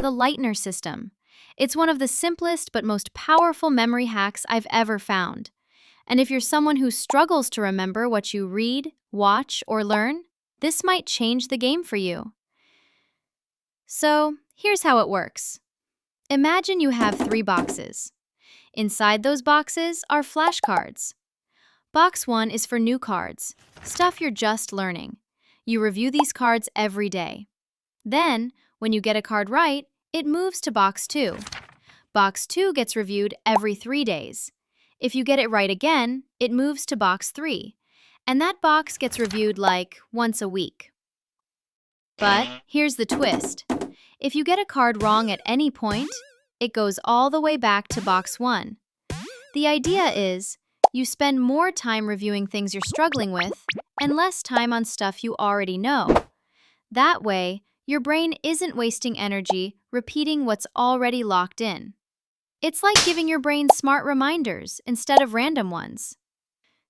the Leitner System. It's one of the simplest but most powerful memory hacks I've ever found. And if you're someone who struggles to remember what you read, watch, or learn, this might change the game for you. So, here's how it works. Imagine you have 3 boxes. Inside those boxes are flashcards. Box 1 is for new cards, stuff you're just learning. You review these cards every day. Then, when you get a card right, it moves to Box 2. Box 2 gets reviewed every 3 days. If you get it right again, it moves to Box 3, and that box gets reviewed like once a week. But here's the twist. If you get a card wrong at any point, it goes all the way back to Box 1. The idea is, you spend more time reviewing things you're struggling with and less time on stuff you already know. That way, your brain isn't wasting energy repeating what's already locked in. It's like giving your brain smart reminders instead of random ones.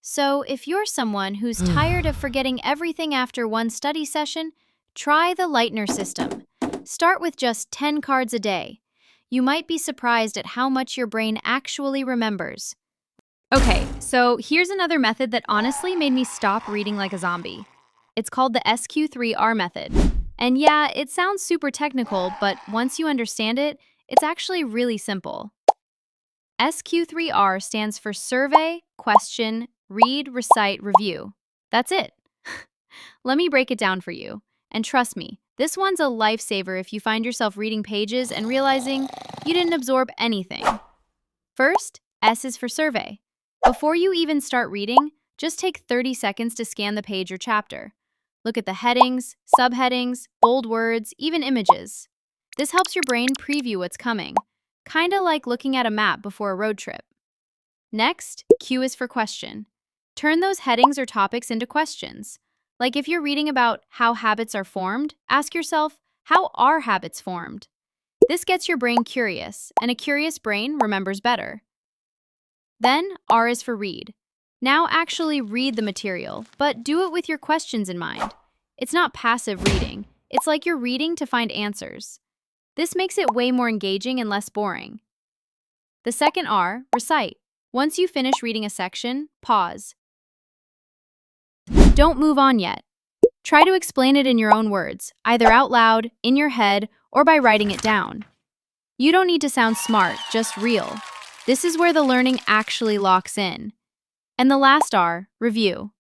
So, if you're someone who's tired of forgetting everything after one study session, try the Leitner System. Start with just 10 cards a day. You might be surprised at how much your brain actually remembers. Okay, so here's another method that honestly made me stop reading like a zombie. It's called the SQ3R method. And yeah, it sounds super technical, but once you understand it, it's actually really simple. SQ3R stands for Survey, Question, Read, Recite, Review. That's it. Let me break it down for you. And trust me, this one's a lifesaver if you find yourself reading pages and realizing you didn't absorb anything. First, S is for Survey. Before you even start reading, just take 30 seconds to scan the page or chapter. Look at the headings, subheadings, bold words, even images. This helps your brain preview what's coming, kinda like looking at a map before a road trip. Next, Q is for Question. Turn those headings or topics into questions. Like if you're reading about how habits are formed, ask yourself, how are habits formed? This gets your brain curious, and a curious brain remembers better. Then, R is for Read. Now actually read the material, but do it with your questions in mind. It's not passive reading. It's like you're reading to find answers. This makes it way more engaging and less boring. The second R, Recite. Once you finish reading a section, pause. Don't move on yet. Try to explain it in your own words, either out loud, in your head, or by writing it down. You don't need to sound smart, just real. This is where the learning actually locks in. And the last R, Review.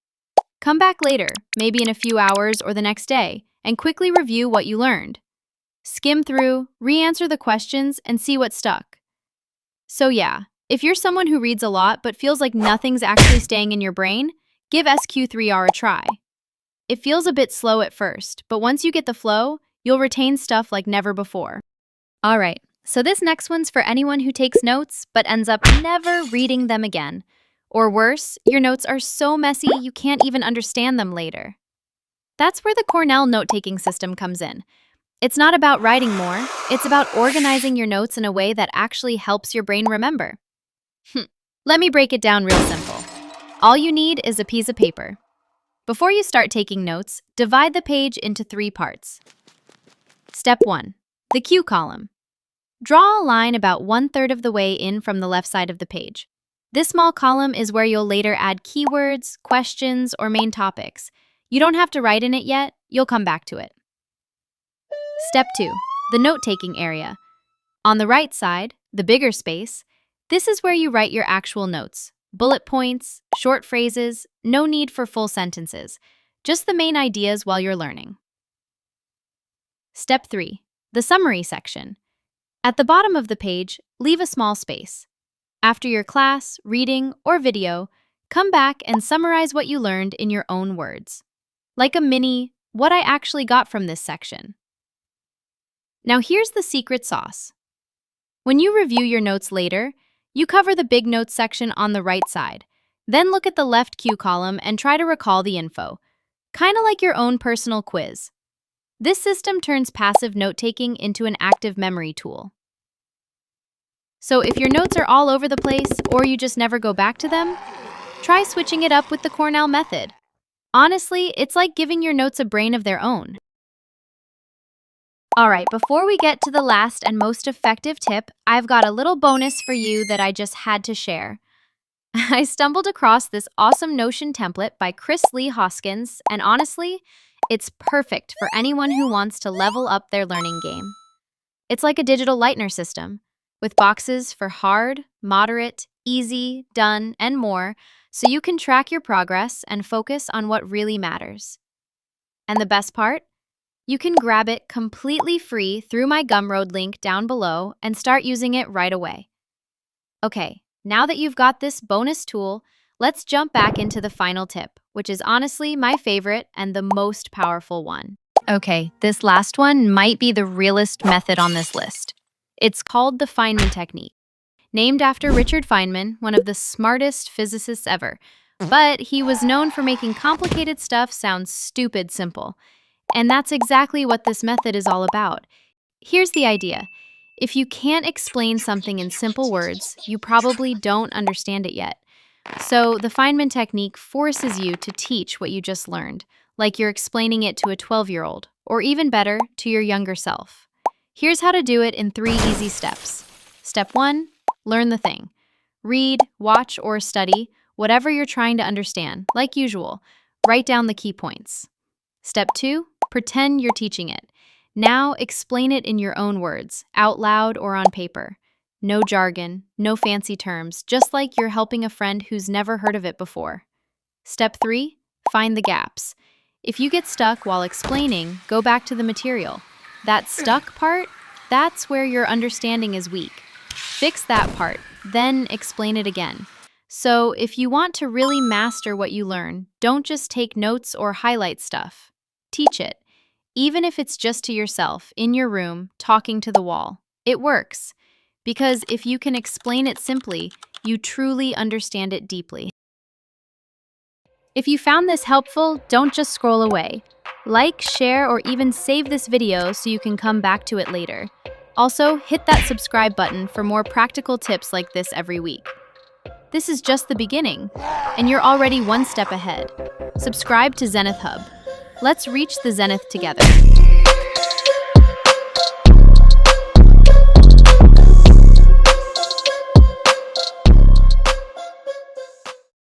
Come back later, maybe in a few hours or the next day, and quickly review what you learned. Skim through, re-answer the questions, and see what stuck. So yeah, if you're someone who reads a lot but feels like nothing's actually staying in your brain, give SQ3R a try. It feels a bit slow at first, but once you get the flow, you'll retain stuff like never before. All right. So this next one's for anyone who takes notes but ends up never reading them again. Or worse, your notes are so messy you can't even understand them later. That's where the Cornell note-taking system comes in. It's not about writing more, it's about organizing your notes in a way that actually helps your brain remember. Let me break it down real simple. All you need is a piece of paper. Before you start taking notes, divide the page into 3 parts. Step 1. The Q column. Draw a line about 1/3 of the way in from the left side of the page. This small column is where you'll later add keywords, questions, or main topics. You don't have to write in it yet, you'll come back to it. Step 2. The note-taking area. On the right side, the bigger space, this is where you write your actual notes. Bullet points, short phrases, no need for full sentences. Just the main ideas while you're learning. Step 3. The summary section. At the bottom of the page, leave a small space. After your class, reading, or video, come back and summarize what you learned in your own words. Like a mini, what I actually got from this section. Now here's the secret sauce. When you review your notes later, you cover the big notes section on the right side. Then look at the left Q column and try to recall the info. Kinda like your own personal quiz. This system turns passive note-taking into an active memory tool. So if your notes are all over the place or you just never go back to them, try switching it up with the Cornell method. Honestly, it's like giving your notes a brain of their own. All right, before we get to the last and most effective tip, I've got a little bonus for you that I just had to share. I stumbled across this awesome Notion template by Chris Lee Hoskins, and honestly, it's perfect for anyone who wants to level up their learning game. It's like a digital Leitner system, with boxes for hard, moderate, easy, done, and more, so you can track your progress and focus on what really matters. And the best part? You can grab it completely free through my Gumroad link down below and start using it right away. Okay, now that you've got this bonus tool, let's jump back into the final tip, which is honestly my favorite and the most powerful one. Okay, this last one might be the realest method on this list. It's called the Feynman Technique, named after Richard Feynman, one of the smartest physicists ever. But he was known for making complicated stuff sound stupid simple. And that's exactly what this method is all about. Here's the idea. If you can't explain something in simple words, you probably don't understand it yet. So the Feynman technique forces you to teach what you just learned, like you're explaining it to a 12-year-old, or even better, to your younger self. Here's how to do it in 3 easy steps. Step 1, learn the thing. Read, watch, or study whatever you're trying to understand, like usual. Write down the key points. Step 2, pretend you're teaching it. Now explain it in your own words, out loud or on paper. No jargon, no fancy terms, just like you're helping a friend who's never heard of it before. Step 3, find the gaps. If you get stuck while explaining, go back to the material. That stuck part, that's where your understanding is weak. Fix that part, then explain it again. So if you want to really master what you learn, don't just take notes or highlight stuff. Teach it. Even if it's just to yourself, in your room, talking to the wall. It works. Because if you can explain it simply, you truly understand it deeply. If you found this helpful, don't just scroll away. Like, share, or even save this video so you can come back to it later. Also, hit that subscribe button for more practical tips like this every week. This is just the beginning, and you're already one step ahead. Subscribe to ZenithHub. Let's reach the zenith together.